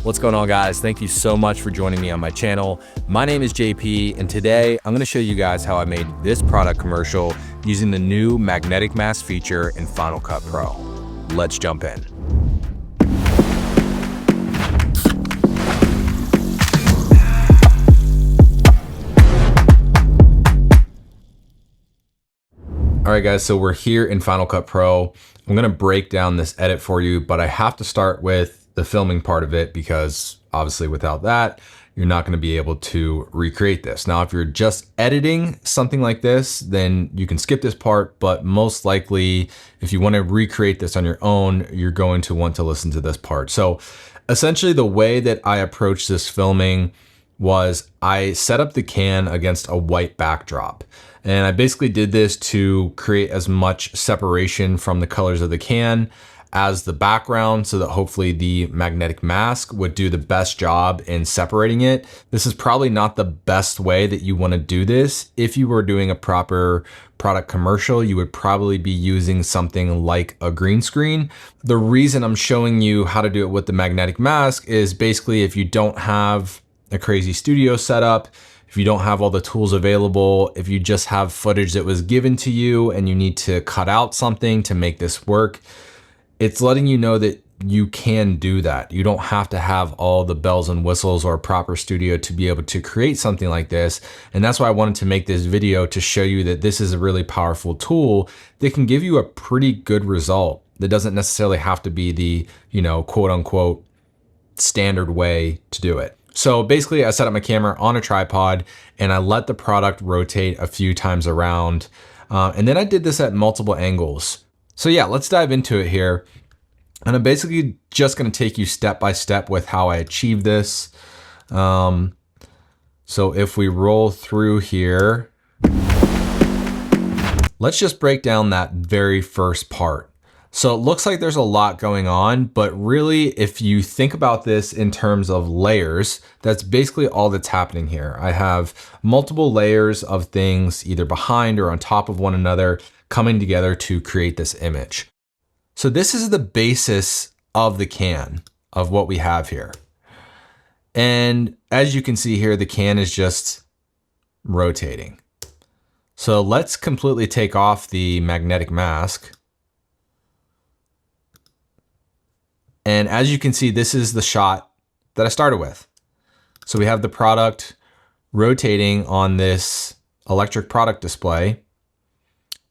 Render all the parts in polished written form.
What's going on, guys? Thank you so much for joining me on my channel. My name is JP, and today I'm going to show you guys how I made this product commercial using the new magnetic mask feature in Final Cut Pro. Let's jump in. All right, guys, so we're here in Final Cut Pro. I'm going to break down this edit for you, but I have to start with the filming part of it because obviously without that, you're not going to be able to recreate this. Now, if you're just editing something like this, then you can skip this part, but most likely if you want to recreate this on your own, you're going to want to listen to this part. So essentially the way that I approached this filming was I set up the can against a white backdrop. And I basically did this to create as much separation from the colors of the can as the background so that hopefully the magnetic mask would do the best job in separating it. This is probably not the best way that you want to do this. If you were doing a proper product commercial, you would probably be using something like a green screen. The reason I'm showing you how to do it with the magnetic mask is basically if you don't have a crazy studio setup, if you don't have all the tools available, if you just have footage that was given to you and you need to cut out something to make this work, it's letting you know that you can do that. You don't have to have all the bells and whistles or a proper studio to be able to create something like this. And that's why I wanted to make this video, to show you that this is a really powerful tool that can give you a pretty good result. That doesn't necessarily have to be the, quote unquote, standard way to do it. So basically I set up my camera on a tripod and I let the product rotate a few times around. And then I did this at multiple angles. So yeah, let's dive into it here. And I'm basically just gonna take you step by step with how I achieved this. So if we roll through here, let's just break down that very first part. So it looks like there's a lot going on, but really if you think about this in terms of layers, that's basically all that's happening here. I have multiple layers of things either behind or on top of one another coming together to create this image. So this is the basis of the can of what we have here. And as you can see here, the can is just rotating. So let's completely take off the magnetic mask. And as you can see, this is the shot that I started with. So we have the product rotating on this electric product display,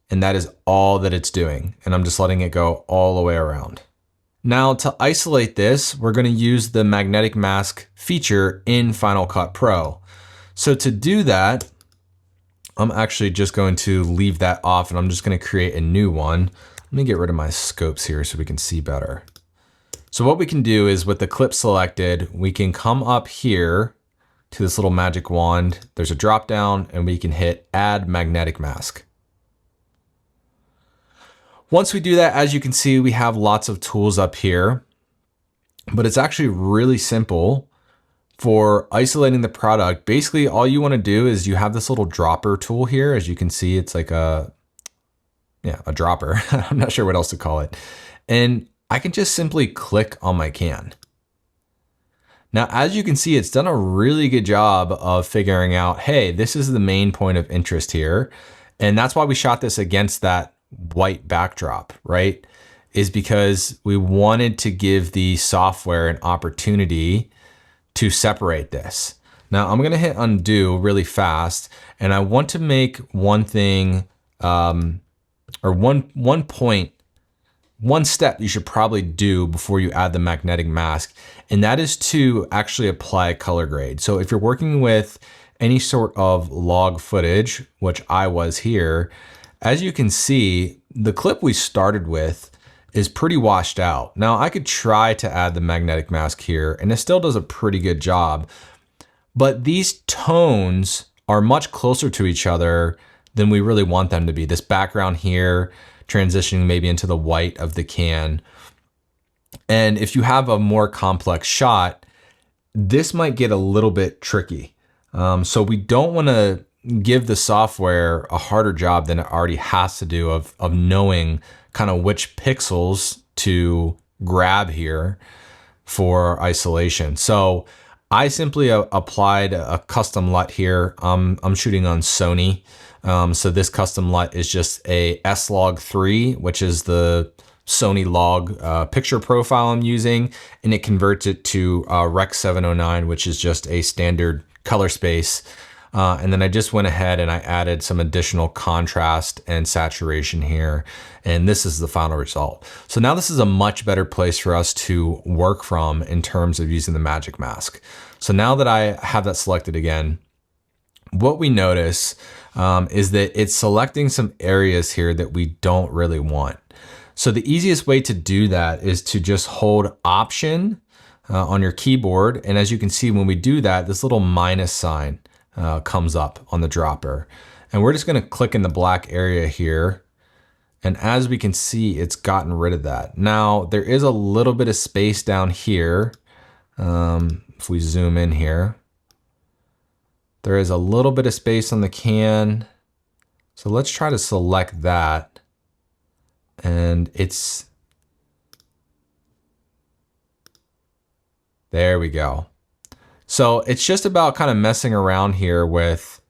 and that is all that it's doing. And I'm just letting it go all the way around. Now to isolate this, we're gonna use the magnetic mask feature in Final Cut Pro. So to do that, I'm actually just going to leave that off and I'm just gonna create a new one. Let me get rid of my scopes here so we can see better. So what we can do is with the clip selected, we can come up here to this little magic wand. There's a drop down and we can hit add magnetic mask. Once we do that, as you can see, we have lots of tools up here, but it's actually really simple for isolating the product. Basically, all you want to do is you have this little dropper tool here. As you can see, it's like a dropper. I'm not sure what else to call it. And I can just simply click on my can. Now, as you can see, it's done a really good job of figuring out, hey, this is the main point of interest here. And that's why we shot this against that white backdrop, right? Is because we wanted to give the software an opportunity to separate this. Now I'm gonna hit undo really fast, and I want to make one thing, one step you should probably do before you add the magnetic mask, and that is to actually apply color grade. So if you're working with any sort of log footage, which I was here, as you can see, the clip we started with is pretty washed out. Now I could try to add the magnetic mask here and it still does a pretty good job, but these tones are much closer to each other than we really want them to be. This background here transitioning maybe into the white of the can. And if you have a more complex shot, this might get a little bit tricky. So we don't want to give the software a harder job than it already has to do of knowing kind of which pixels to grab here. for isolation. So I simply applied a custom LUT here. I'm shooting on Sony. So this custom LUT is just a S-Log3, which is the Sony log picture profile I'm using, and it converts it to Rec 709, which is just a standard color space. And then I just went ahead and I added some additional contrast and saturation here. And this is the final result. So now this is a much better place for us to work from in terms of using the Magic Mask. So now that I have that selected again, what we notice is that it's selecting some areas here that we don't really want. So the easiest way to do that is to just hold Option on your keyboard. And as you can see, when we do that, this little minus sign comes up on the dropper. And we're just gonna click in the black area here. And as we can see, it's gotten rid of that. Now, there is a little bit of space down here. If we zoom in here, there is a little bit of space on the can. So let's try to select that. And there we go. So it's just about kind of messing around here with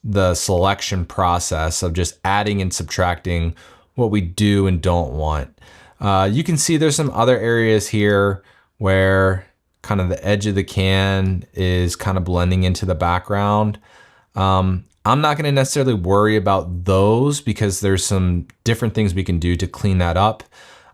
the selection process of just adding and subtracting what we do and don't want. You can see there's some other areas here where kind of the edge of the can is kind of blending into the background. I'm not going to necessarily worry about those because there's some different things we can do to clean that up.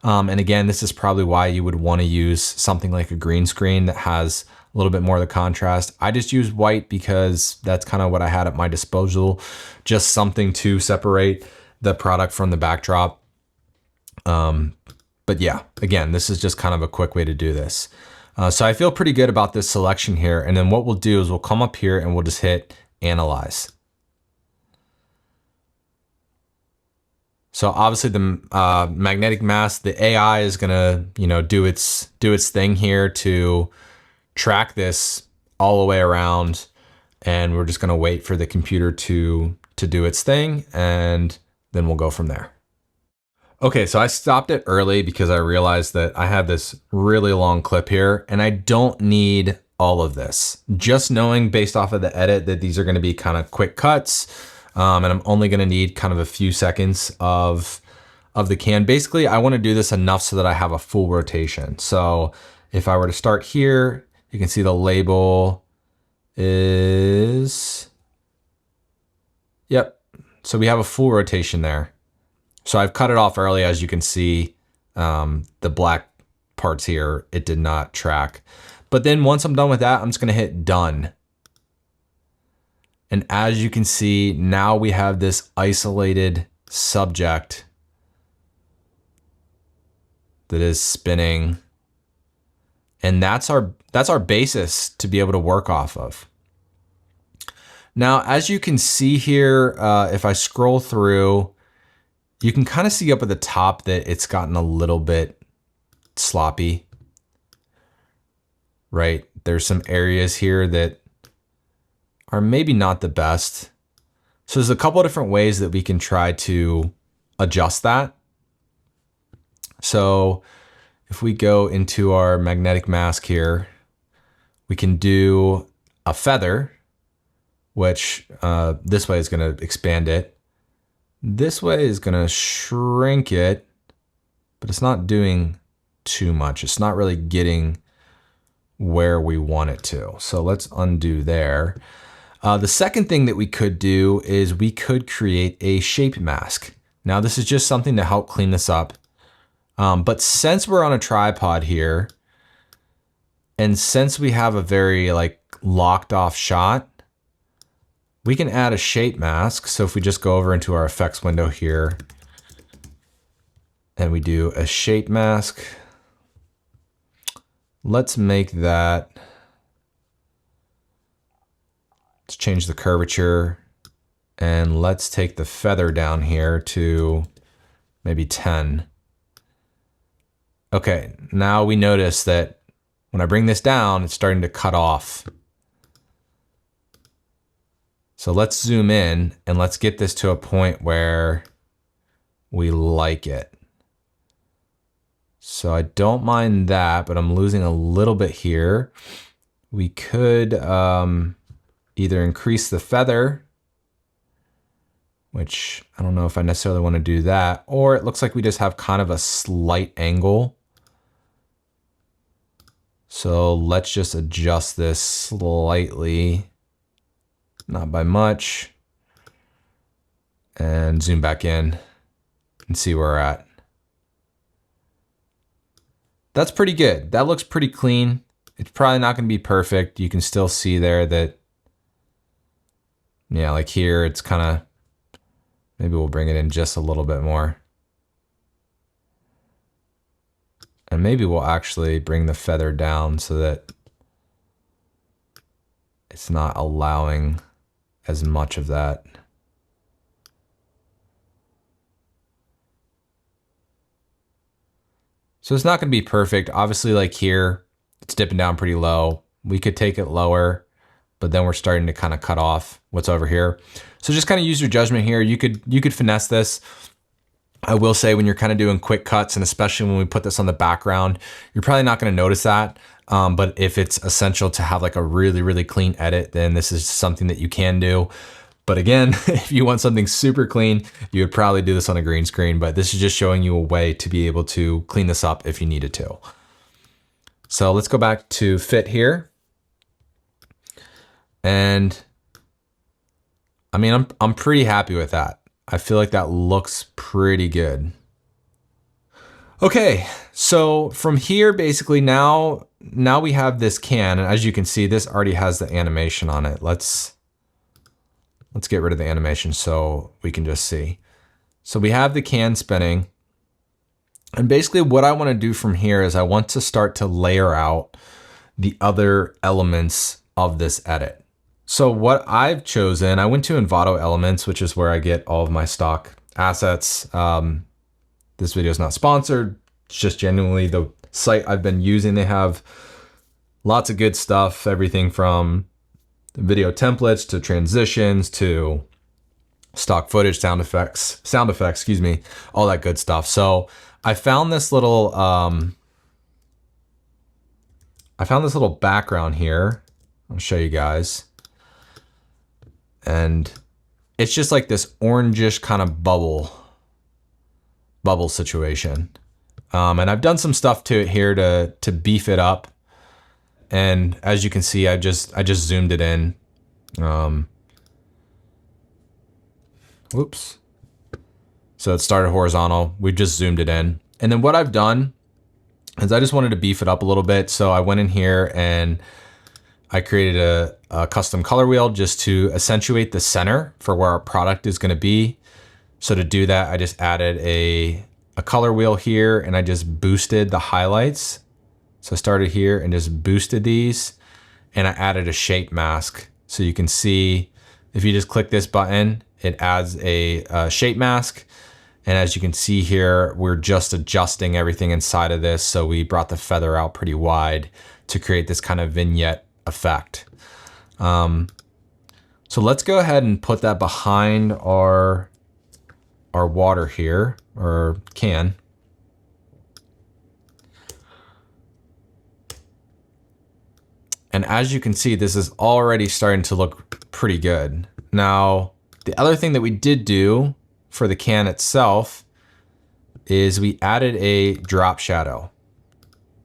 And again, this is probably why you would want to use something like a green screen that has a little bit more of the contrast. I just use white because that's kind of what I had at my disposal, just something to separate the product from the backdrop. But yeah, again, this is just kind of a quick way to do this. So I feel pretty good about this selection here. And then what we'll do is we'll come up here and we'll just hit Analyze. So obviously the magnetic mask, the AI is gonna, do its thing here to track this all the way around, and we're just gonna wait for the computer to do its thing, and then we'll go from there. Okay, so I stopped it early because I realized that I have this really long clip here, and I don't need all of this. Just knowing based off of the edit that these are gonna be kind of quick cuts, and I'm only gonna need kind of a few seconds of the can. Basically, I wanna do this enough so that I have a full rotation. So if I were to start here, you can see the label is, yep. So we have a full rotation there. So I've cut it off early, as you can see, the black parts here, it did not track. But then once I'm done with that, I'm just gonna hit done. And as you can see, now we have this isolated subject that is spinning. And that's our basis to be able to work off of. Now, as you can see here, if I scroll through, you can kind of see up at the top that it's gotten a little bit sloppy, right? There's some areas here that are maybe not the best. So there's a couple of different ways that we can try to adjust that. So if we go into our magnetic mask here, we can do a feather, which this way is going to expand it. This way is going to shrink it, but it's not doing too much. It's not really getting where we want it to. So let's undo there. The second thing that we could do is we could create a shape mask. Now this is just something to help clean this up. But since we're on a tripod here, and since we have a very locked off shot, we can add a shape mask. So if we just go over into our effects window here and we do a shape mask, let's make that, let's change the curvature, and let's take the feather down here to maybe 10. Okay, now we notice that when I bring this down, it's starting to cut off. So let's zoom in and let's get this to a point where we like it. So I don't mind that, but I'm losing a little bit here. We could either increase the feather, which I don't know if I necessarily want to do that, or it looks like we just have kind of a slight angle. So let's just adjust this slightly, not by much, and zoom back in and see where we're at. That's pretty good. That looks pretty clean. It's probably not going to be perfect. You can still see there that, yeah, like here, it's kind of, maybe we'll bring it in just a little bit more. And maybe we'll actually bring the feather down so that it's not allowing as much of that. So it's not going to be perfect. Obviously, like here, it's dipping down pretty low. We could take it lower, but then we're starting to kind of cut off what's over here. So just kind of use your judgment here. You could finesse this. I will say when you're kind of doing quick cuts, and especially when we put this on the background, you're probably not going to notice that. But if it's essential to have like a really, really clean edit, then this is something that you can do. But again, if you want something super clean, you would probably do this on a green screen, but this is just showing you a way to be able to clean this up if you needed to. So let's go back to fit here. And I mean, I'm pretty happy with that. I feel like that looks pretty good. Okay, so from here, basically now we have this can, and as you can see, this already has the animation on it. Let's get rid of the animation so we can just see. So we have the can spinning. And basically what I want to do from here is I want to start to layer out the other elements of this edit. So what I've chosen, I went to Envato Elements, which is where I get all of my stock assets. This video is not sponsored. It's just genuinely the site I've been using. They have lots of good stuff, everything from video templates to transitions to stock footage, sound effects, excuse me, all that good stuff. So I found this little background here. I'll show you guys. And it's just like this orangish kind of bubble situation. And I've done some stuff to it here to beef it up. And as you can see, I just zoomed it in. Whoops. So it started horizontal. We just zoomed it in. And then what I've done is I just wanted to beef it up a little bit. So I went in here and I created a custom color wheel just to accentuate the center for where our product is going to be. So to do that, I just added a color wheel here and I just boosted the highlights. So I started here and just boosted these, and I added a shape mask. So you can see if you just click this button, it adds a shape mask. And as you can see here, we're just adjusting everything inside of this. So we brought the feather out pretty wide to create this kind of vignette effect. So let's go ahead and put that behind our water here, or can. And as you can see, this is already starting to look pretty good. Now, the other thing that we did do for the can itself is we added a drop shadow.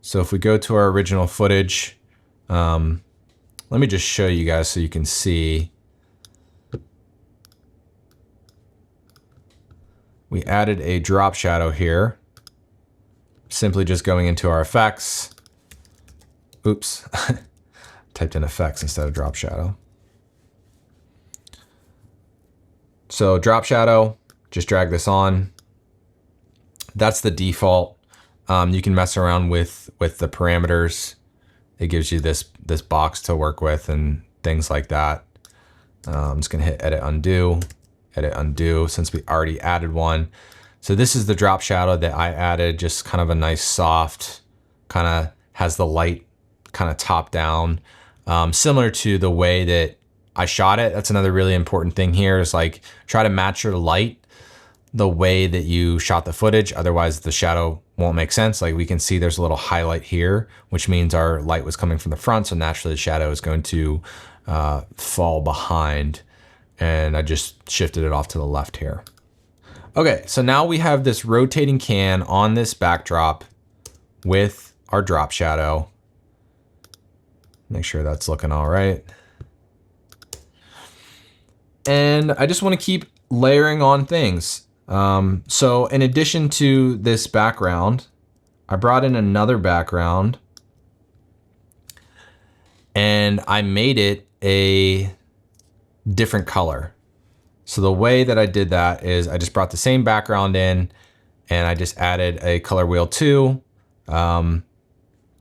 So if we go to our original footage, let me just show you guys so you can see. We added a drop shadow here, simply just going into our effects. Oops, typed in effects instead of drop shadow. So drop shadow, just drag this on. That's the default. You can mess around with the parameters. It gives you this box to work with and things like that. I'm just gonna hit edit undo since we already added one. So this is the drop shadow that I added, just kind of a nice soft, kind of has the light kind of top down, similar to the way that I shot it. That's another really important thing here is like try to match your light. the way that you shot the footage. Otherwise the shadow won't make sense. Like we can see there's a little highlight here, which means our light was coming from the front. So naturally the shadow is going to fall behind. And I just shifted it off to the left here. Okay, so now we have this rotating can on this backdrop with our drop shadow. Make sure that's looking all right. And I just want to keep layering on things. So in addition to this background, I brought in another background and I made it a different color. So the way that I did that is I just brought the same background in and I just added a color wheel too. So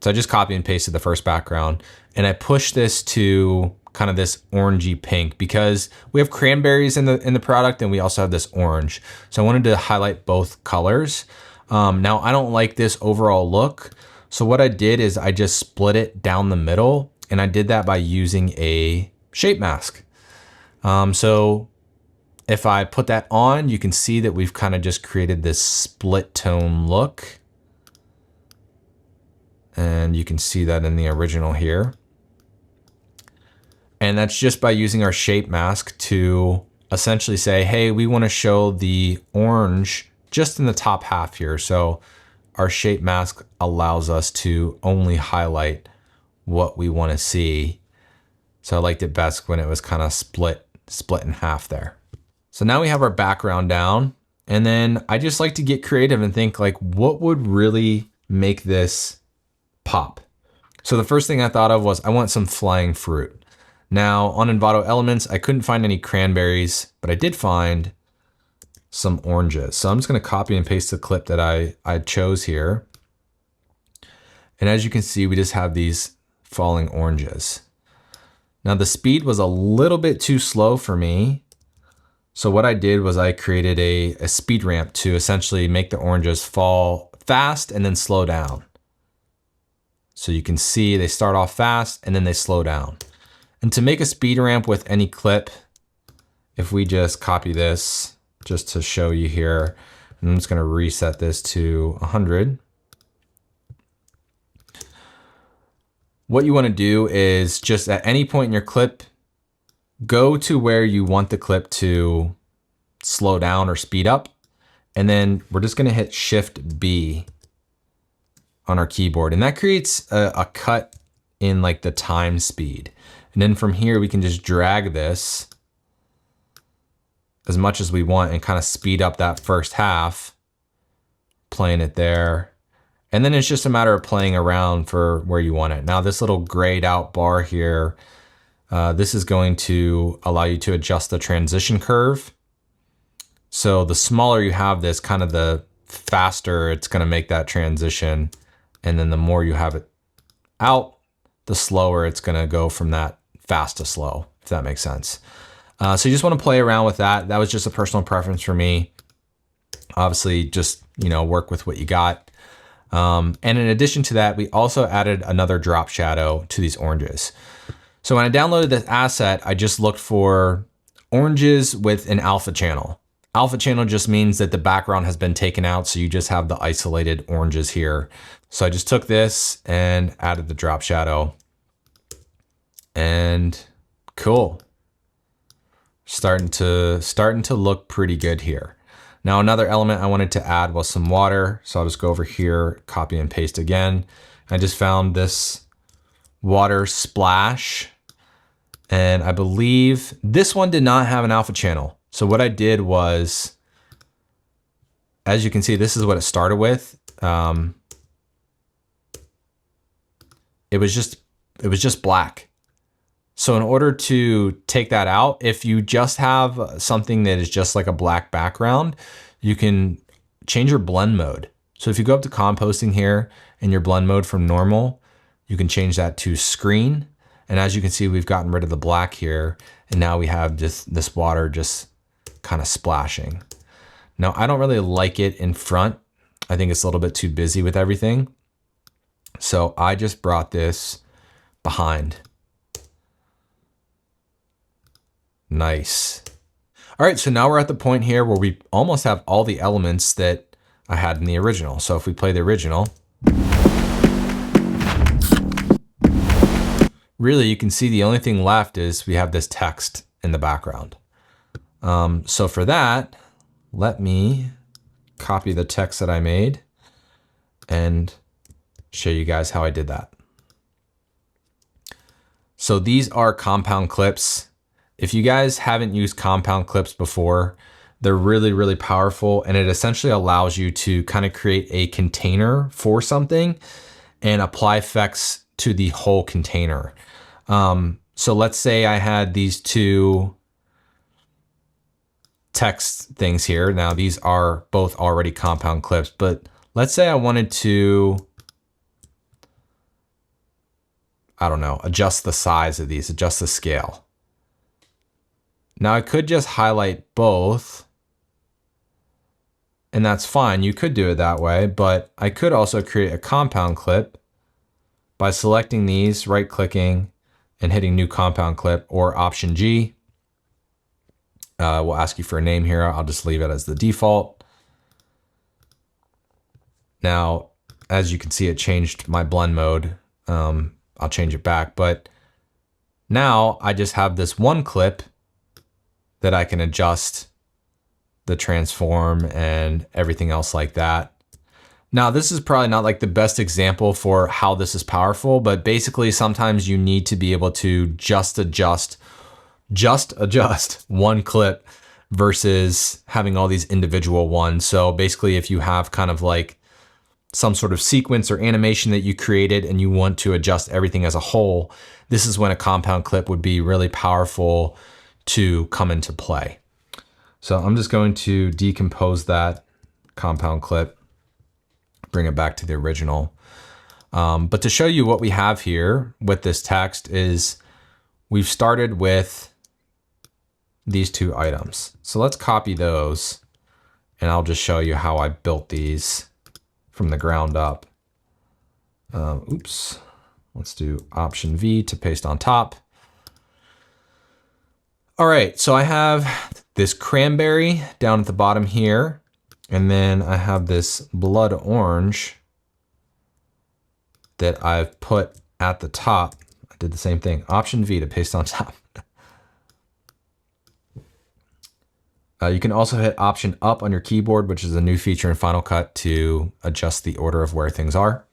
I just copy and pasted the first background and I pushed this to kind of this orangey pink because we have cranberries in the product and we also have this orange. So I wanted to highlight both colors. Now I don't like this overall look. So what I did is I just split it down the middle and I did that by using a shape mask. So if I put that on, you can see that we've kind of just created this split tone look. And you can see that in the original here. And that's just by using our shape mask to essentially say, hey, we want to show the orange just in the top half here. So our shape mask allows us to only highlight what we want to see. So I liked it best when it was kind of split in half there. So now we have our background down. And then I just like to get creative and think like, what would really make this pop? So the first thing I thought of was I want some flying fruit. Now on Envato Elements, I couldn't find any cranberries, but I did find some oranges. So I'm just gonna copy and paste the clip that I chose here. And as you can see, we just have these falling oranges. Now the speed was a little bit too slow for me. So what I did was I created a speed ramp to essentially make the oranges fall fast and then slow down. So you can see they start off fast and then they slow down. And to make a speed ramp with any clip, if we just copy this just to show you here, and I'm just gonna reset this to 100. What you wanna do is just at any point in your clip, go to where you want the clip to slow down or speed up. And then we're just gonna hit Shift B on our keyboard. And that creates a cut in like the time speed. And then from here, we can just drag this as much as we want and kind of speed up that first half, playing it there. And then it's just a matter of playing around for where you want it. Now this little grayed out bar here, this is going to allow you to adjust the transition curve. So the smaller you have this, kind of the faster it's gonna make that transition. And then the more you have it out, the slower it's gonna go from that fast to slow, if that makes sense. So you just wanna play around with that. That was just a personal preference for me. Obviously just, work with what you got. And in addition to that, we also added another drop shadow to these oranges. So when I downloaded this asset, I just looked for oranges with an alpha channel. Alpha channel just means that the background has been taken out, so you just have the isolated oranges here. So I just took this and added the drop shadow. And cool. Starting to look pretty good here. Now another element I wanted to add was some water. So I'll just go over here, copy and paste again. I just found this water splash. And I believe this one did not have an alpha channel. So what I did was, as you can see, this is what it started with. It was just black. So in order to take that out, if you just have something that is just like a black background, you can change your blend mode. So if you go up to composting here and your blend mode from normal, you can change that to screen. And as you can see, we've gotten rid of the black here. And now we have just this water just kind of splashing. Now I don't really like it in front. I think it's a little bit too busy with everything. So I just brought this behind. Nice. All right, so now we're at the point here where we almost have all the elements that I had in the original. So if we play the original, really you can see the only thing left is we have this text in the background. So for that, let me copy the text that I made and show you guys how I did that. So these are compound clips. If you guys haven't used compound clips before, they're really, really powerful, and it essentially allows you to kind of create a container for something and apply effects to the whole container. So let's say I had these two text things here. Now these are both already compound clips, but let's say I wanted to, I don't know, adjust the size of these, adjust the scale. Now I could just highlight both, and that's fine. You could do it that way, but I could also create a compound clip by selecting these, right clicking and hitting new compound clip, or Option G. We'll ask you for a name here. I'll just leave it as the default. Now, as you can see, it changed my blend mode. I'll change it back, but now I just have this one clip that I can adjust the transform and everything else like that. Now, this is probably not like the best example for how this is powerful, but basically sometimes you need to be able to just adjust one clip versus having all these individual ones. So basically if you have kind of like some sort of sequence or animation that you created and you want to adjust everything as a whole, this is when a compound clip would be really powerful to come into play. So I'm just going to decompose that compound clip, bring it back to the original. But to show you what we have here with this text is we've started with these two items. So let's copy those and I'll just show you how I built these from the ground up. Oops, let's do Option V to paste on top. All right, so I have this cranberry down at the bottom here, and then I have this blood orange that I've put at the top. I did the same thing, Option V to paste on top. You can also hit Option Up on your keyboard, which is a new feature in Final Cut to adjust the order of where things are.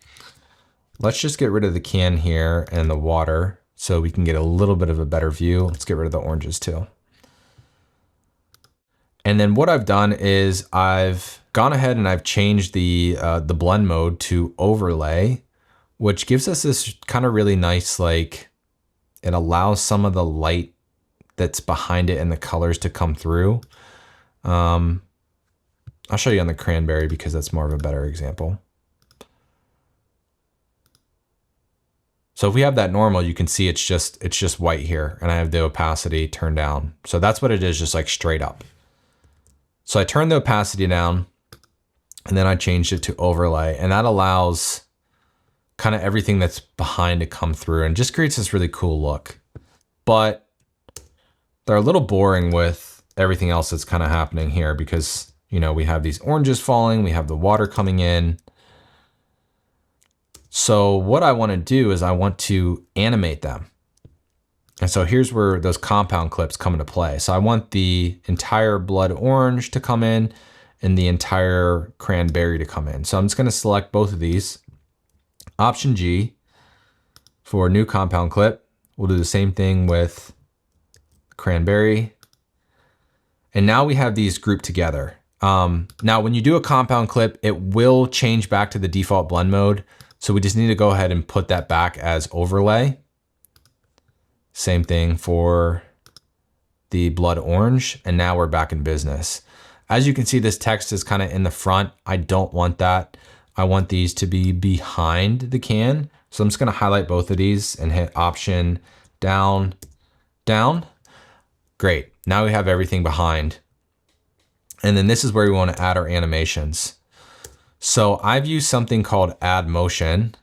Let's just get rid of the can here and the water so we can get a little bit of a better view. Let's get rid of the oranges too. And then what I've done is I've gone ahead and I've changed the blend mode to overlay, which gives us this kind of really nice, like, it allows some of the light that's behind it and the colors to come through. I'll show you on the cranberry because that's more of a better example. So if we have that normal, you can see it's just white here, and I have the opacity turned down. So that's what it is, just like straight up. So I turned the opacity down and then I changed it to overlay, and that allows kind of everything that's behind to come through and just creates this really cool look. But they're a little boring with everything else that's kind of happening here because, you know, we have these oranges falling, we have the water coming in. So what I want to do is I want to animate them. And so here's where those compound clips come into play. So I want the entire blood orange to come in and the entire cranberry to come in. So I'm just going to select both of these. Option G for new compound clip. We'll do the same thing with cranberry. And now we have these grouped together. Now, when you do a compound clip, it will change back to the default blend mode. So we just need to go ahead and put that back as overlay. Same thing for the blood orange. And now we're back in business. As you can see, this text is kind of in the front. I don't want that. I want these to be behind the can. So I'm just going to highlight both of these and hit Option down, down. Great. Now we have everything behind. And then this is where we want to add our animations. So I've used something called Add Motion,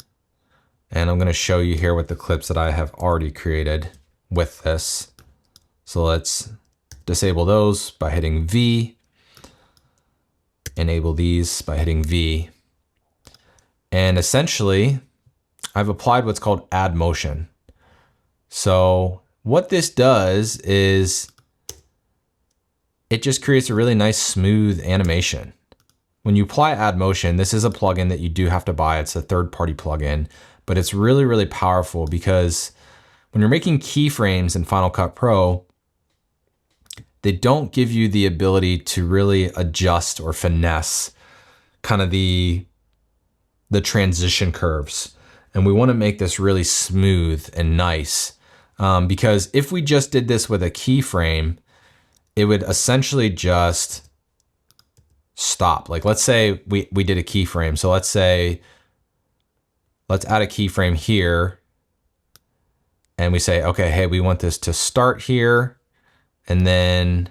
and I'm going to show you here with the clips that I have already created with this. So let's disable those by hitting V. Enable these by hitting V. And essentially, I've applied what's called add motion. So what this does is it just creates a really nice smooth animation. When you apply add motion, this is a plugin that you do have to buy. It's a third-party plugin, but it's really, really powerful because when you're making keyframes in Final Cut Pro, they don't give you the ability to really adjust or finesse kind of the transition curves. And we want to make this really smooth and nice because if we just did this with a keyframe, it would essentially just stop. Like let's say we did a keyframe. So let's say, let's add a keyframe here. And we say, okay, hey, we want this to start here. And then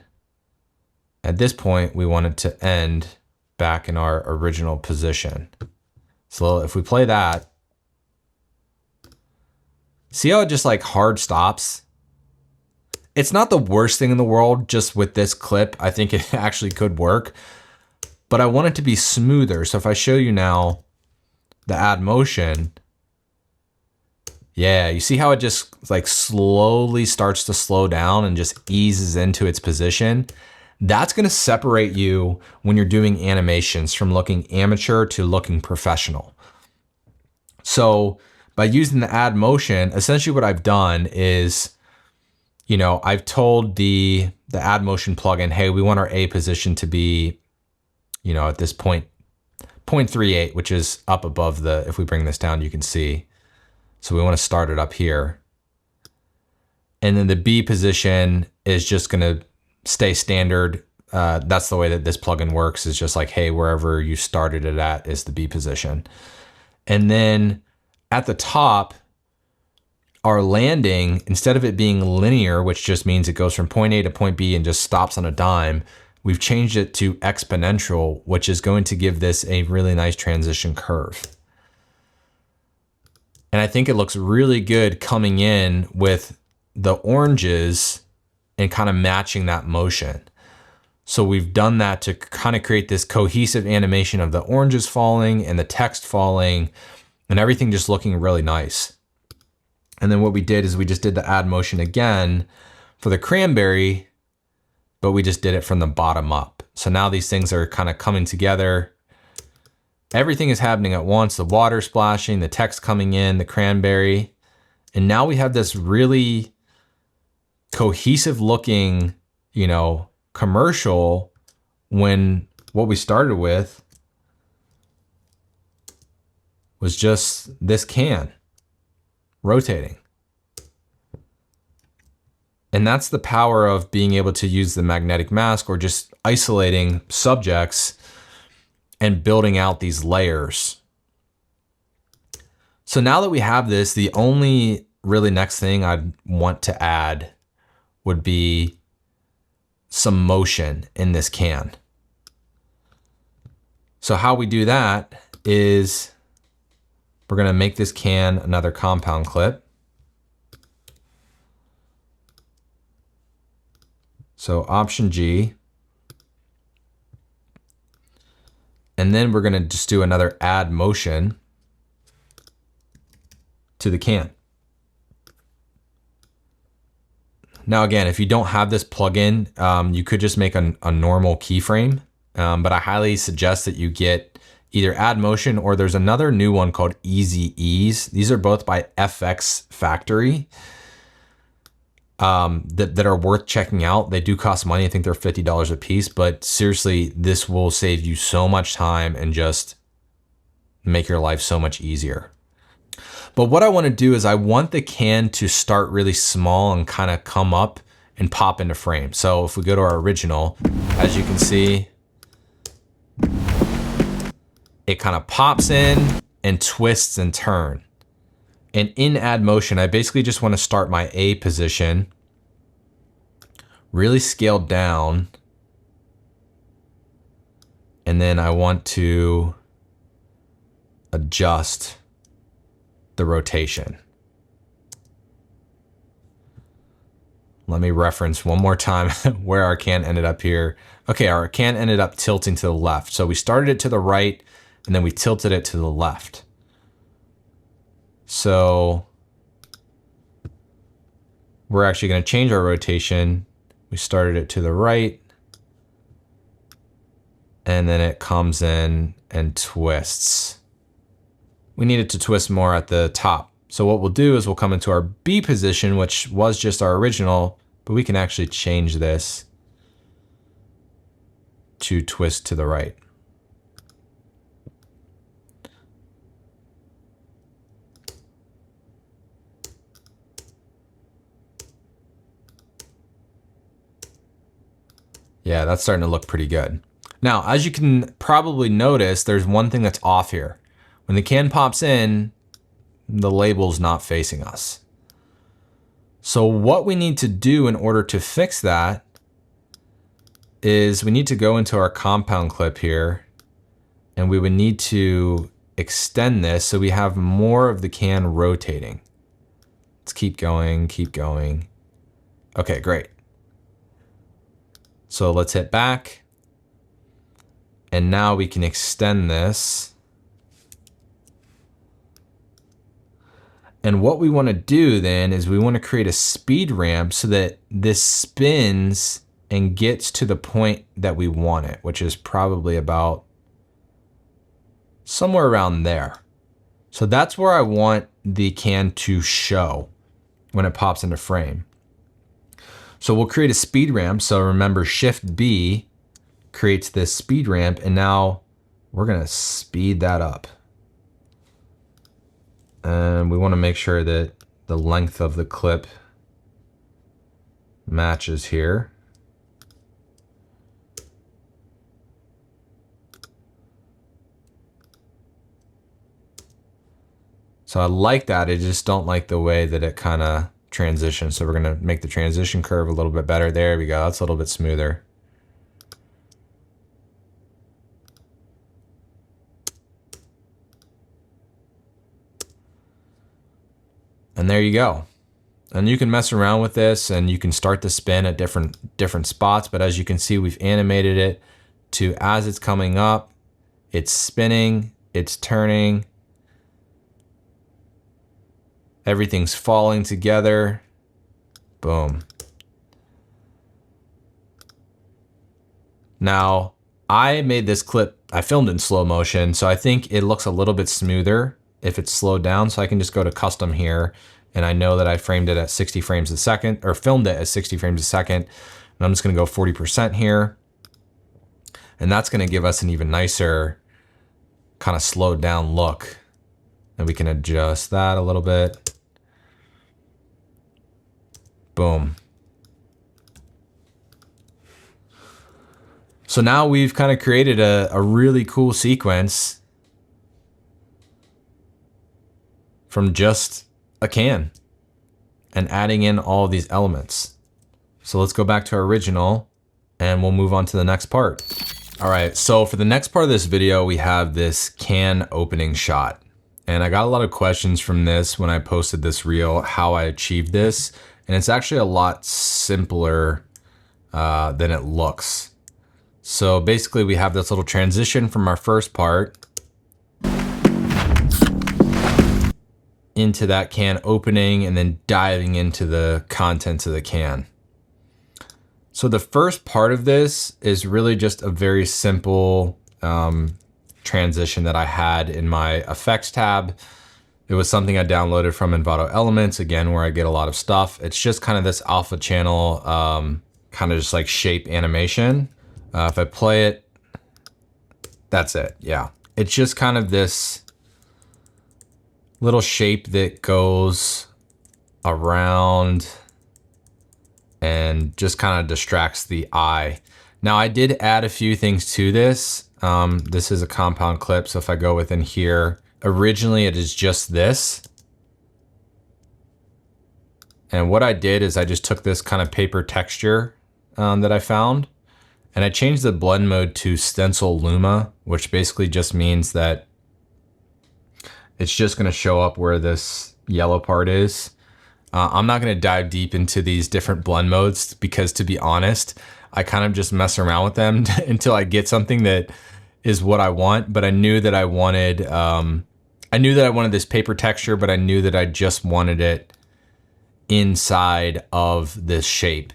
at this point, we want it to end back in our original position. So if we play that, see how it just like hard stops? It's not the worst thing in the world just with this clip. I think it actually could work, but I want it to be smoother. So if I show you now the add motion, yeah, you see how it just like slowly starts to slow down and just eases into its position? That's gonna separate you when you're doing animations from looking amateur to looking professional. So by using the add motion, essentially what I've done is, you know, I've told the add motion plugin, hey, we want our A position to be, you know, at this point, 0.38, which is up above the, if we bring this down, you can see. So we want to start it up here. And then the B position is just going to stay standard. That's the way that this plugin works, is just like, hey, wherever you started it at is the B position. And then at the top, our landing, instead of it being linear, which just means it goes from point A to point B and just stops on a dime, we've changed it to exponential, which is going to give this a really nice transition curve. And I think it looks really good coming in with the oranges and kind of matching that motion. So we've done that to kind of create this cohesive animation of the oranges falling and the text falling and everything just looking really nice. And then what we did is we just did the add motion again for the cranberry, but we just did it from the bottom up. So now these things are kind of coming together. Everything is happening at once, the water splashing, the text coming in, the cranberry. And now we have this really cohesive looking, you know, commercial when what we started with was just this can rotating. And that's the power of being able to use the magnetic mask or just isolating subjects and building out these layers. So now that we have this, the only really next thing I'd want to add would be some motion in this can. So how we do that is we're gonna make this can another compound clip. So Option G. And then we're gonna just do another add motion to the can. Now again, if you don't have this plugin, you could just make a normal keyframe, but I highly suggest that you get either add motion or there's another new one called Easy Ease. These are both by FX Factory that are worth checking out. They do cost money. I think they're $50 a piece, but seriously, this will save you so much time and just make your life so much easier. But what I want to do is I want the can to start really small and kind of come up and pop into frame. So if we go to our original, as you can see, it kind of pops in and twists and turns. And in add motion, I basically just want to start my A position, really scaled down. And then I want to adjust the rotation. let me reference one more time where our can ended up here. Okay, our can ended up tilting to the left. So we started it to the right and then we tilted it to the left. So we're actually going to change our rotation. We started it to the right and then it comes in and twists. We need it to twist more at the top. So what we'll do is we'll come into our B position, which was just our original, but we can actually change this to twist to the right. Yeah, that's starting to look pretty good. Now, as you can probably notice, there's one thing that's off here. When the can pops in, the label's not facing us. So what we need to do in order to fix that is we need to go into our compound clip here and we would need to extend this so we have more of the can rotating. Let's keep going, keep going. Okay, great. So let's hit back. And now we can extend this. And what we want to do then is we want to create a speed ramp so that this spins and gets to the point that we want it, which is probably about somewhere around there. So that's where I want the can to show when it pops into frame. So we'll create a speed ramp. So remember, Shift B creates this speed ramp, and now we're going to speed that up. And we want to make sure that the length of the clip matches here. So I like that. I just don't like the way that it kind of transitions. So we're going to make the transition curve a little bit better. There we go. That's a little bit smoother. And there you go. And you can mess around with this and you can start to spin at different spots. But as you can see, we've animated it to as it's coming up, it's spinning, it's turning. Everything's falling together. Boom. Now, I made this clip, I filmed in slow motion, so I think it looks a little bit smoother if it's slowed down. So I can just go to custom here, and I know that I framed it at 60 frames a second, or filmed it at 60 frames a second. And I'm just gonna go 40% here. And that's gonna give us an even nicer kind of slowed down look. And we can adjust that a little bit. Boom. So now we've kind of created a really cool sequence from just a can and adding in all of these elements. So let's go back to our original and we'll move on to the next part. All right, so for the next part of this video, we have this can opening shot. And I got a lot of questions from this when I posted this reel, how I achieved this. And it's actually a lot simpler than it looks. So basically we have this little transition from our first part into that can opening and then diving into the contents of the can. So the first part of this is really just a very simple transition that I had in my effects tab. It was something I downloaded from Envato Elements, again, where I get a lot of stuff. It's just kind of this alpha channel, kind of just like shape animation. If I play it, that's it, yeah. It's just kind of this little shape that goes around and just kind of distracts the eye. Now I did add a few things to this. This is a compound clip, so if I go within here, originally it is just this. And what I did is I just took this kind of paper texture that I found, and I changed the blend mode to Stencil Luma, which basically just means that it's just gonna show up where this yellow part is. I'm not going to dive deep into these different blend modes because, to be honest, I kind of just mess around with them until I get something that is what I want. But I knew that I wanted this paper texture, but I knew that I just wanted it inside of this shape.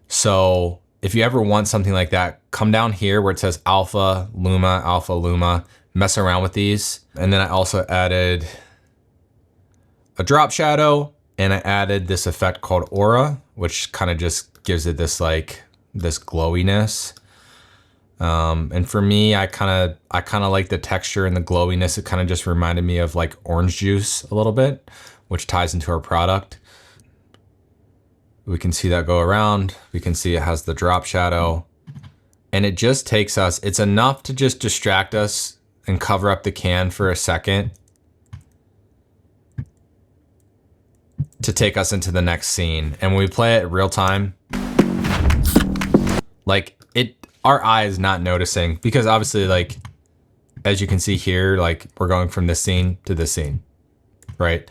So if you ever want something like that, come down here where it says Alpha Luma, mess around with these. And then I also added a drop shadow, and I added this effect called Aura, which kind of just gives it this this glowiness. And for me, I kind of like the texture and the glowiness. It kind of just reminded me of like orange juice a little bit, which ties into our product. We can see that go around. We can see it has the drop shadow, and it just takes us, it's enough to just distract us and cover up the can for a second to take us into the next scene. And when we play it real time, like our eye is not noticing, because obviously, like, as you can see here, like we're going from this scene to this scene, right?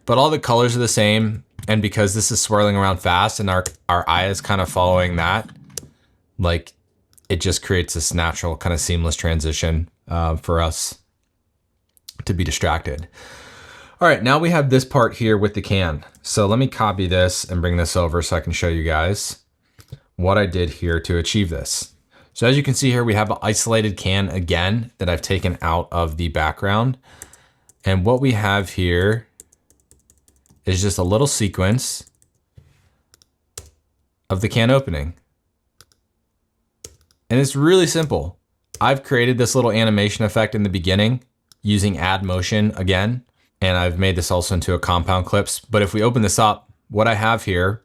But all the colors are the same. And because this is swirling around fast and our eye is kind of following that, like it just creates this natural kind of seamless transition for us to be distracted. All right, now we have this part here with the can. So let me copy this and bring this over so I can show you guys what I did here to achieve this. So as you can see here, we have an isolated can again that I've taken out of the background. And what we have here is just a little sequence of the can opening. And it's really simple. I've created this little animation effect in the beginning using add motion again, and I've made this also into a compound clips. But if we open this up, what I have here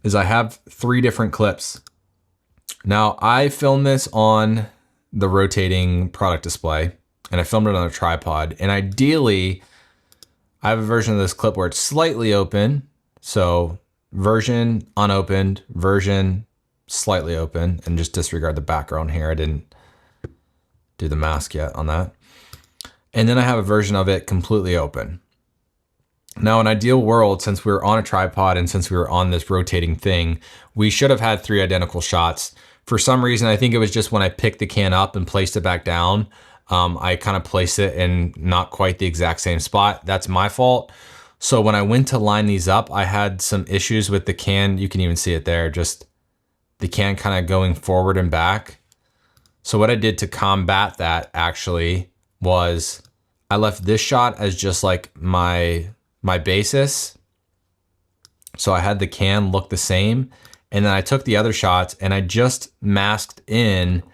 is I have 3 different clips. Now I filmed this on the rotating product display, and I filmed it on a tripod. And ideally, I have a version of this clip where it's slightly open. So version unopened, version slightly open, and just disregard the background here. I didn't do the mask yet on that. And then I have a version of it completely open. Now, in an ideal world, since we were on a tripod and since we were on this rotating thing, we should have had 3 identical shots. For some reason, I think it was just when I picked the can up and placed it back down, I kind of placed it in not quite the exact same spot. That's my fault. So when I went to line these up, I had some issues with the can. You can even see it there, just the can kind of going forward and back. So what I did to combat that actually was I left this shot as just like my basis. So I had the can look the same. And then I took the other shots and I just masked in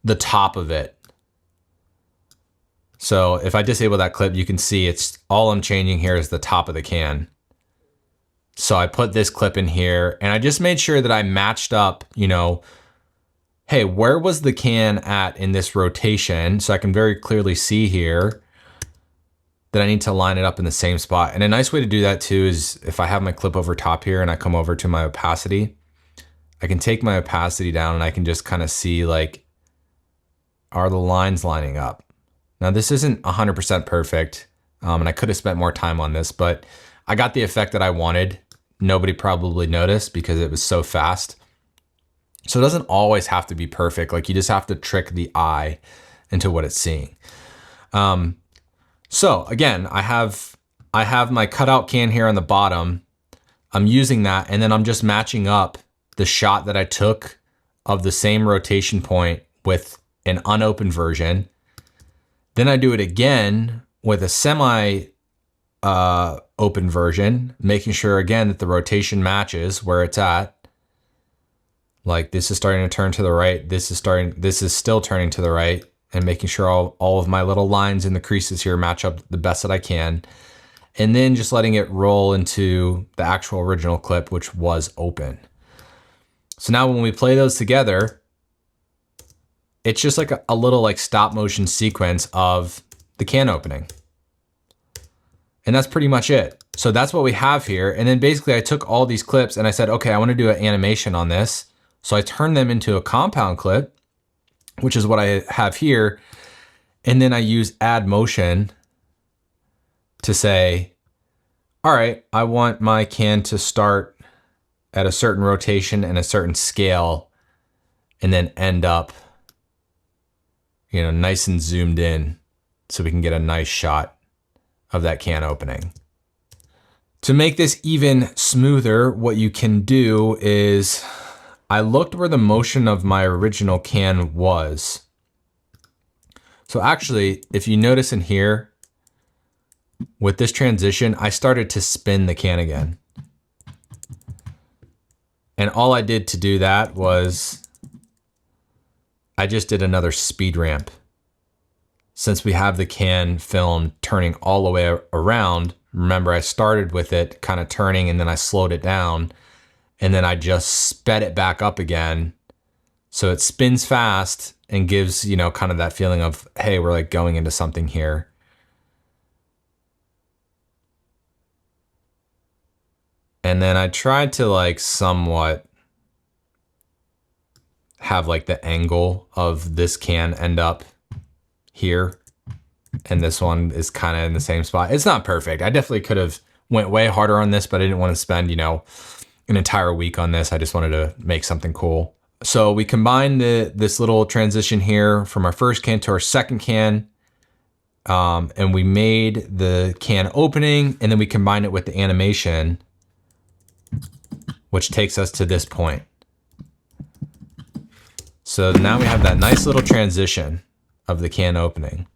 the top of it. So if I disable that clip, you can see it's all I'm changing here is the top of the can. So I put this clip in here and I just made sure that I matched up, you know, hey, where was the can at in this rotation? So I can very clearly see here that I need to line it up in the same spot. And a nice way to do that too is if I have my clip over top here and I come over to my opacity, I can take my opacity down and I can just kind of see, like, are the lines lining up? Now this isn't 100% perfect, and I could have spent more time on this, but I got the effect that I wanted. Nobody probably noticed because it was so fast. So it doesn't always have to be perfect. Like, you just have to trick the eye into what it's seeing. So again, I have my cutout can here on the bottom. I'm using that, and then I'm just matching up the shot that I took of the same rotation point with an unopened version. Then I do it again with a semi open version, making sure again that the rotation matches where it's at. Like, this is starting to turn to the right. This is still turning to the right, and making sure all of my little lines in the creases here match up the best that I can. And then just letting it roll into the actual original clip, which was open. So now when we play those together, it's just like a little like stop motion sequence of the can opening. And that's pretty much it. So that's what we have here. And then basically I took all these clips and I said, okay, I want to do an animation on this. So I turned them into a compound clip, which is what I have here. And then I use add motion to say, all right, I want my can to start at a certain rotation and a certain scale and then end up, you know, nice and zoomed in so we can get a nice shot of that can opening. To make this even smoother, what you can do is I looked where the motion of my original can was. So actually, if you notice in here, with this transition, I started to spin the can again. And all I did to do that was I just did another speed ramp. Since we have the can film turning all the way around, remember I started with it kind of turning and then I slowed it down and then I just sped it back up again. So it spins fast and gives, you know, kind of that feeling of, hey, we're like going into something here. And then I tried to like somewhat have like the angle of this can end up here. And this one is kind of in the same spot. It's not perfect. I definitely could have went way harder on this, but I didn't want to spend, you know, an entire week on this. I just wanted to make something cool. So we combined this little transition here from our first can to our second can. And we made the can opening and then we combined it with the animation, which takes us to this point. So now we have that nice little transition of the can opening.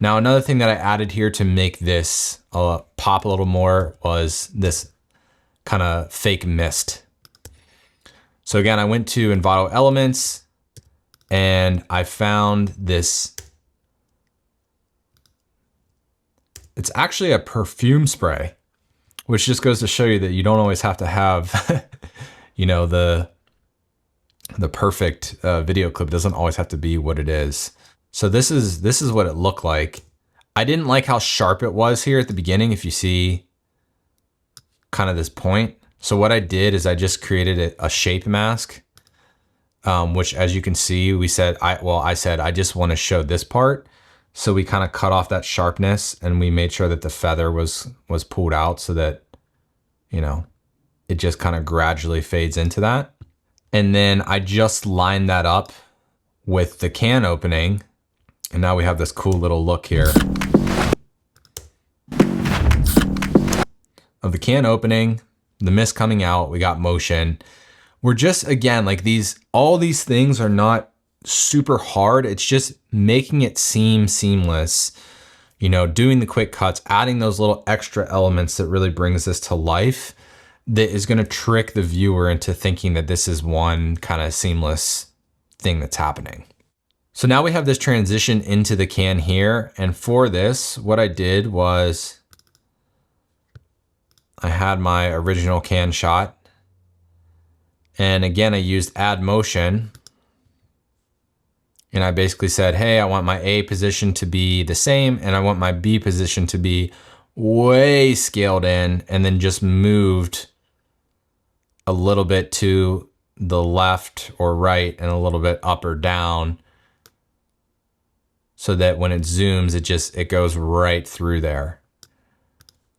Now, another thing that I added here to make this pop a little more was this kind of fake mist. So again, I went to Envato Elements and I found this. It's actually a perfume spray, which just goes to show you that you don't always have to have, you know, the perfect video clip. It doesn't always have to be what it is. So this is what it looked like. I didn't like how sharp it was here at the beginning. If you see kind of this point. So what I did is I just created a shape mask, which as you can see, I said, I just want to show this part. So we kind of cut off that sharpness and we made sure that the feather was pulled out so that, you know, it just kind of gradually fades into that. And then I just lined that up with the can opening. And now we have this cool little look here of the can opening, the mist coming out, we got motion. We're just, again, like all these things are not super hard. It's just making it seem seamless, you know, doing the quick cuts, adding those little extra elements that really brings this to life, that is going to trick the viewer into thinking that this is one kind of seamless thing that's happening. So now we have this transition into the can here. And for this, what I did was I had my original can shot. And again, I used add motion. And I basically said, hey, I want my A position to be the same and I want my B position to be way scaled in, and then just moved a little bit to the left or right and a little bit up or down, so that when it zooms, it goes right through there.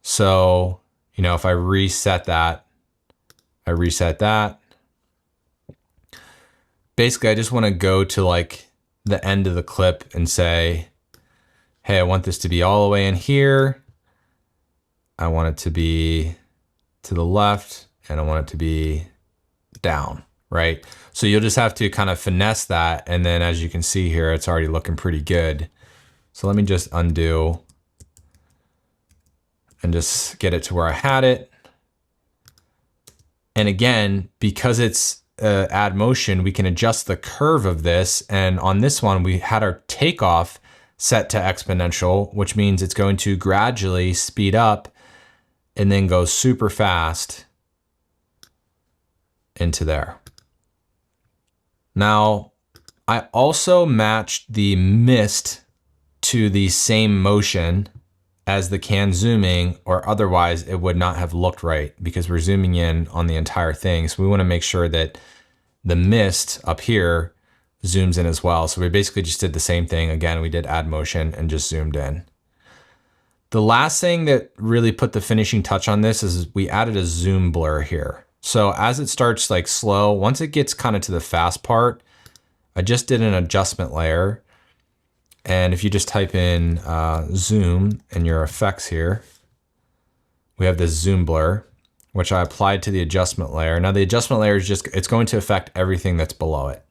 So, you know, if I reset that, basically I just want to go to like the end of the clip and say, hey, I want this to be all the way in here. I want it to be to the left and I want it to be down, right? So you'll just have to kind of finesse that. And then as you can see here, it's already looking pretty good. So let me just undo and just get it to where I had it. And again, because it's add motion, we can adjust the curve of this. And on this one, we had our takeoff set to exponential, which means it's going to gradually speed up and then go super fast into there. Now, I also matched the mist to the same motion as the can zooming, or otherwise it would not have looked right because we're zooming in on the entire thing. So we want to make sure that the mist up here zooms in as well. So we basically just did the same thing. Again, we did add motion and just zoomed in. The last thing that really put the finishing touch on this is we added a zoom blur here. So as it starts like slow, once it gets kind of to the fast part, I just did an adjustment layer. And if you just type in zoom in your effects here, we have this zoom blur, which I applied to the adjustment layer. Now the adjustment layer is just, it's going to affect everything that's below it.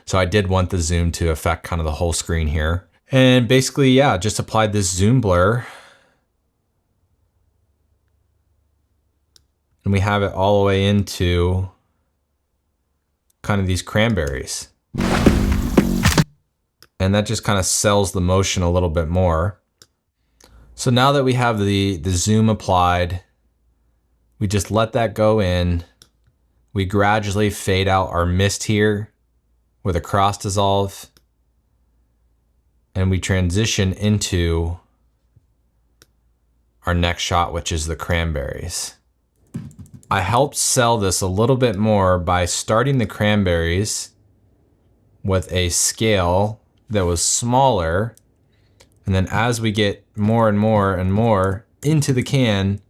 So I did want the zoom to affect kind of the whole screen here. And basically, yeah, just applied this zoom blur. And we have it all the way into kind of these cranberries. And that just kind of sells the motion a little bit more. So now that we have the zoom applied, we just let that go in. We gradually fade out our mist here with a cross dissolve. And we transition into our next shot, which is the cranberries. I helped sell this a little bit more by starting the cranberries with a scale that was smaller. And then as we get more and more and more into the can,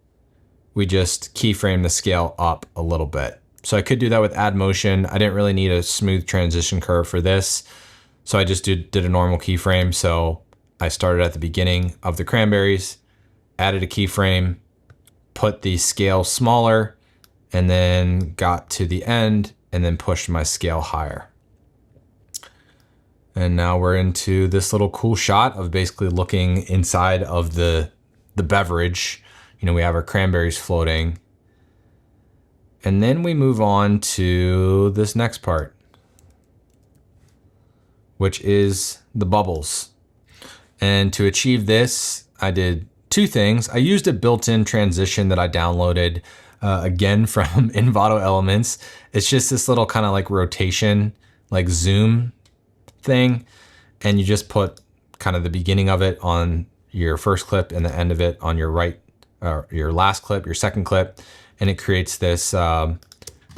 we just keyframe the scale up a little bit. So I could do that with add motion. I didn't really need a smooth transition curve for this. So I just did a normal keyframe. So I started at the beginning of the cranberries, added a keyframe, put the scale smaller, and then got to the end and then pushed my scale higher. And now we're into this little cool shot of basically looking inside of the beverage. You know, we have our cranberries floating. And then we move on to this next part, which is the bubbles. And to achieve this, I did two things. I used a built-in transition that I downloaded again from Envato Elements. It's just this little kind of like rotation, like zoom thing. And you just put kind of the beginning of it on your first clip and the end of it on your right, or your last clip, your second clip. And it creates this,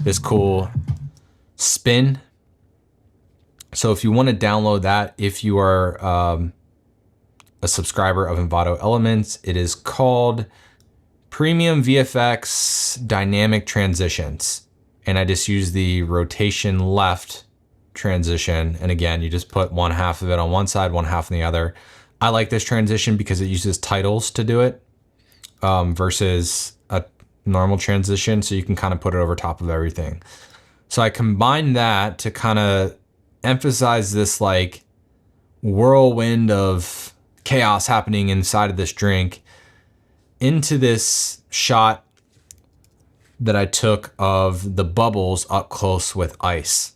this cool spin. So if you want to download that, if you are a subscriber of Envato Elements, it is called Premium VFX Dynamic Transitions. And I just use the rotation left transition. And again, you just put one half of it on one side, one half on the other. I like this transition because it uses titles to do it versus a normal transition. So you can kind of put it over top of everything. So I combined that to kind of emphasize this like whirlwind of chaos happening inside of this drink into this shot that I took of the bubbles up close with ice.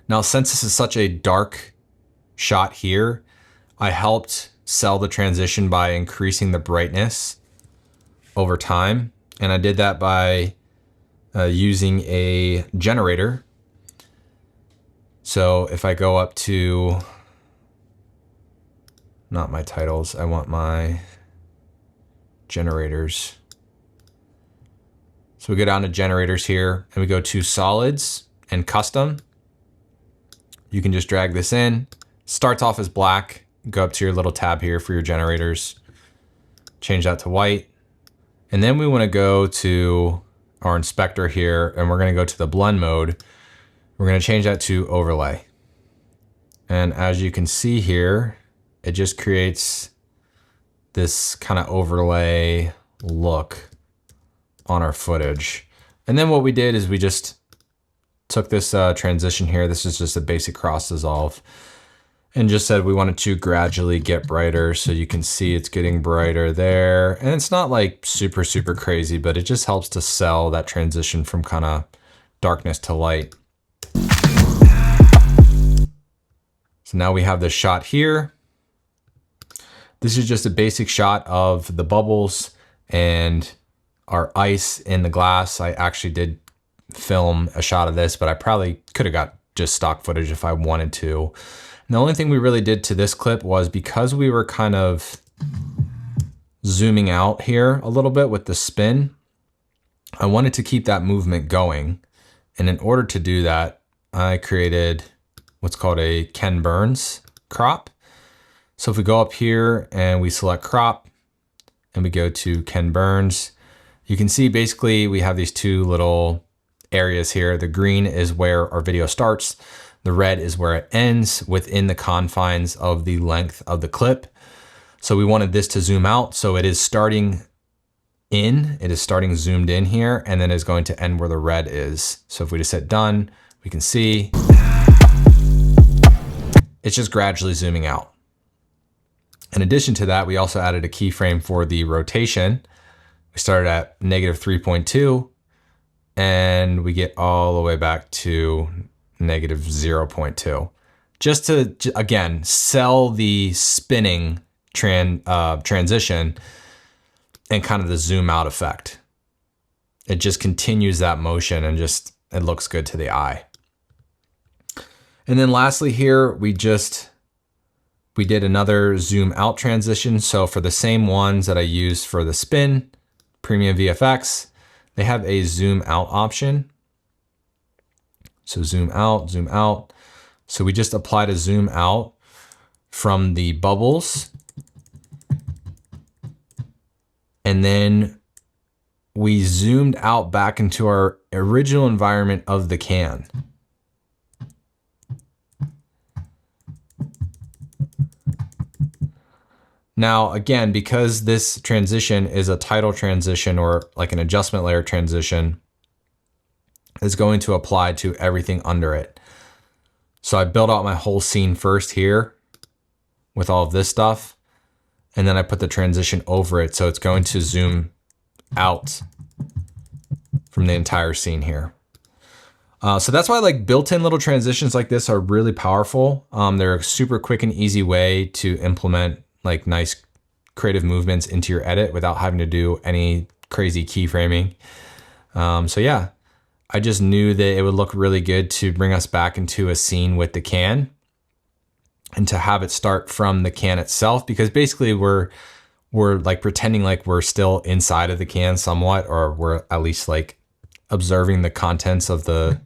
Now, since this is such a dark shot here, I helped sell the transition by increasing the brightness over time. And I did that by using a generator. So if I go up to, not my titles, I want my generators. So we go down to generators here and we go to solids and custom. You can just drag this in. Starts off as black. Go up to your little tab here for your generators. Change that to white. And then we want to go to our inspector here and we're going to go to the blend mode. We're going to change that to overlay. And as you can see here, it just creates this kind of overlay look on our footage. And then what we did is we just took this transition here. This is just a basic cross dissolve and just said we wanted to gradually get brighter. So you can see it's getting brighter there. And it's not like super, super crazy, but it just helps to sell that transition from kind of darkness to light. So now we have this shot here. This is just a basic shot of the bubbles and our ice in the glass. I actually did film a shot of this, but I probably could have got just stock footage if I wanted to. And the only thing we really did to this clip was because we were kind of zooming out here a little bit with the spin, I wanted to keep that movement going. And in order to do that, I created what's called a Ken Burns crop. So if we go up here and we select crop and we go to Ken Burns, you can see basically we have these two little areas here. The green is where our video starts. The red is where it ends within the confines of the length of the clip. So we wanted this to zoom out. So it is starting zoomed in here, and then is going to end where the red is. So if we just hit done, we can see it's just gradually zooming out. In addition to that, we also added a keyframe for the rotation. We started at -3.2 and we get all the way back to -0.2. Just to, again, sell the spinning transition and kind of the zoom out effect. It just continues that motion and just, it looks good to the eye. And then lastly here, we did another zoom out transition. So for the same ones that I used for the spin, Premium VFX, they have a zoom out option. So zoom out, zoom out. So we just applied a zoom out from the bubbles. And then we zoomed out back into our original environment of the can. Now, again, because this transition is a title transition or like an adjustment layer transition, is going to apply to everything under it. So I built out my whole scene first here with all of this stuff, and then I put the transition over it. So it's going to zoom out from the entire scene here. So that's why like built-in little transitions like this are really powerful. They're a super quick and easy way to implement like nice creative movements into your edit without having to do any crazy keyframing. So yeah, I just knew that it would look really good to bring us back into a scene with the can and to have it start from the can itself, because basically we're like pretending like we're still inside of the can somewhat, or we're at least like observing the contents of the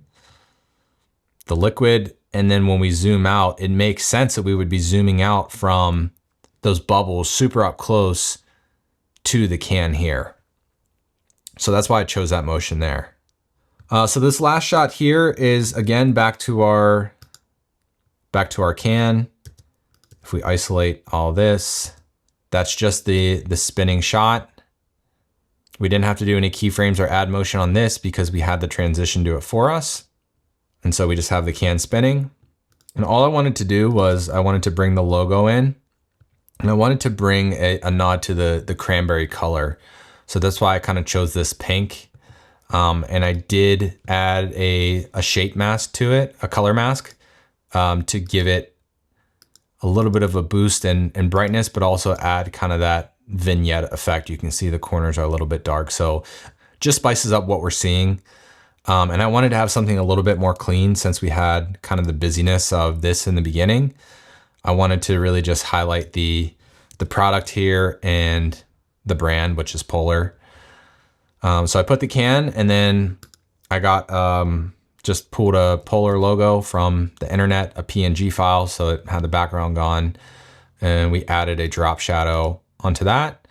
liquid. And then when we zoom out, it makes sense that we would be zooming out from those bubbles super up close to the can here. So that's why I chose that motion there. So this last shot here is again back to our can. If we isolate all this, that's just the spinning shot. We didn't have to do any keyframes or add motion on this because we had the transition do it for us. And so we just have the can spinning. And all I wanted to do was I wanted to bring the logo in, and I wanted to bring a nod to the cranberry color. So that's why I kind of chose this pink. And I did add a shape mask to it, a color mask, to give it a little bit of a boost and brightness, but also add kind of that vignette effect. You can see the corners are a little bit dark. So just spices up what we're seeing. And I wanted to have something a little bit more clean since we had kind of the busyness of this in the beginning. I wanted to really just highlight the product here and the brand, which is Polar. So I put the can, and then I got just pulled a Polar logo from the internet, a PNG file, so it had the background gone, and we added a drop shadow onto that.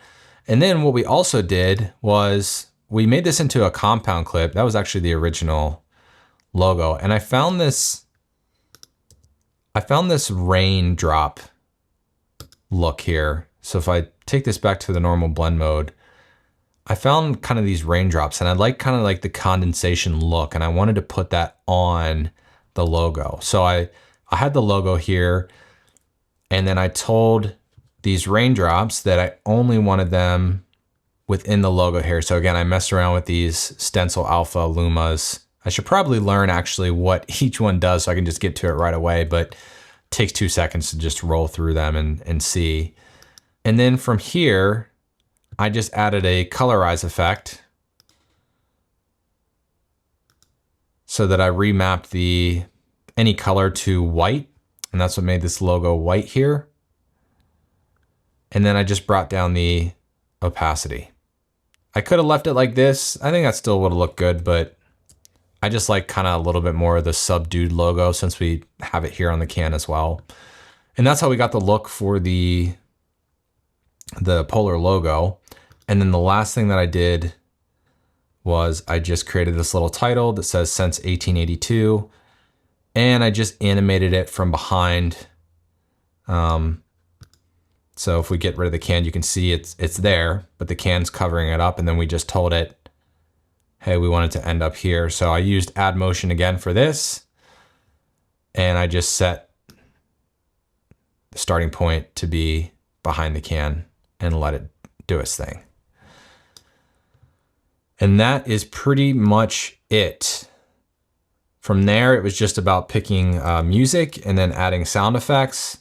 And then what we also did was we made this into a compound clip. That was actually the original logo, and I found this raindrop look here. So if I take this back to the normal blend mode, I found kind of these raindrops, and I like kind of like the condensation look, and I wanted to put that on the logo. So I had the logo here, and then I told these raindrops that I only wanted them within the logo here. So again, I messed around with these Stencil Alpha Lumas. I should probably learn actually what each one does so I can just get to it right away, but it takes 2 seconds to just roll through them and see. And then from here, I just added a colorize effect so that I remapped any color to white, and that's what made this logo white here. And then I just brought down the opacity. I could have left it like this. I think that still would have looked good, but I just like kind of a little bit more of the subdued logo since we have it here on the can as well. And that's how we got the look for the Polar logo. And then the last thing that I did was I just created this little title that says since 1882, and I just animated it from behind. So if we get rid of the can, you can see it's there, but the can's covering it up. And then we just told it, hey, we want it to end up here. So I used add motion again for this, and I just set the starting point to be behind the can and let it do its thing. And that is pretty much it. From there, it was just about picking music and then adding sound effects.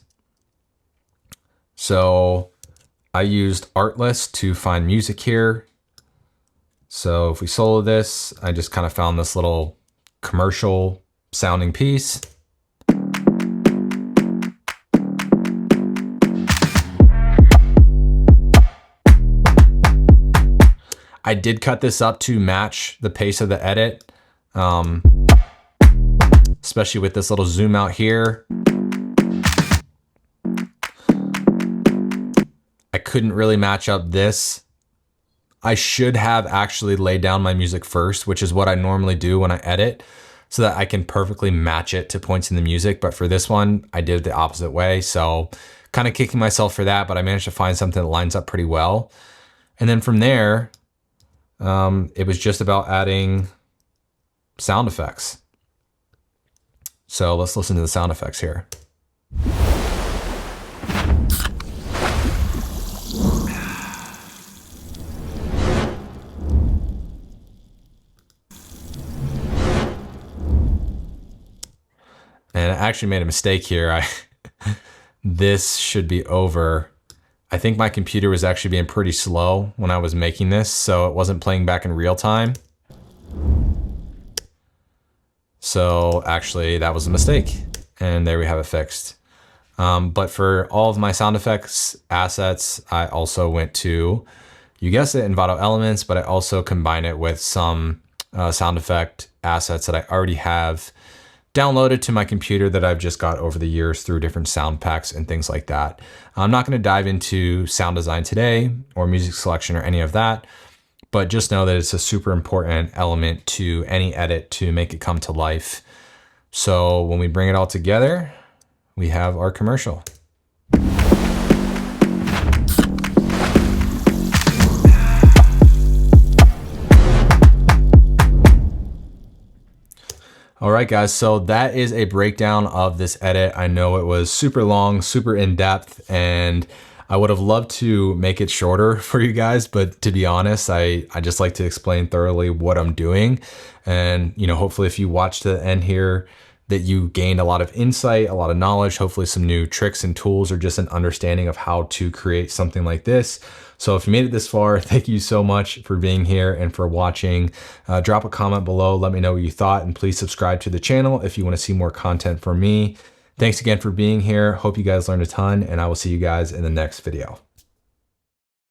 So I used Artlist to find music here. So if we solo this, I just kind of found this little commercial sounding piece. I did cut this up to match the pace of the edit, especially with this little zoom out here. I couldn't really match up this. I should have actually laid down my music first, which is what I normally do when I edit, so that I can perfectly match it to points in the music. But for this one, I did it the opposite way. So kind of kicking myself for that, but I managed to find something that lines up pretty well. And then from there, it was just about adding sound effects. So let's listen to the sound effects here. And I actually made a mistake here. This should be over. I think my computer was actually being pretty slow when I was making this, so it wasn't playing back in real time. So actually that was a mistake, and there we have it fixed. But for all of my sound effects assets, I also went to, you guessed it, Envato Elements, but I also combine it with some sound effect assets that I already have downloaded to my computer that I've just got over the years through different sound packs and things like that. I'm not going to dive into sound design today or music selection or any of that, but just know that it's a super important element to any edit to make it come to life. So when we bring it all together, we have our commercial. All right, guys, so that is a breakdown of this edit. I know it was super long, super in-depth, and I would have loved to make it shorter for you guys, but to be honest, I just like to explain thoroughly what I'm doing. And, you know, hopefully if you watch to the end here, that you gained a lot of insight, a lot of knowledge, hopefully some new tricks and tools, or just an understanding of how to create something like this. So if you made it this far, thank you so much for being here and for watching. Drop a comment below, let me know what you thought, and please subscribe to the channel if you want to see more content from me. Thanks again for being here. Hope you guys learned a ton, and I will see you guys in the next video.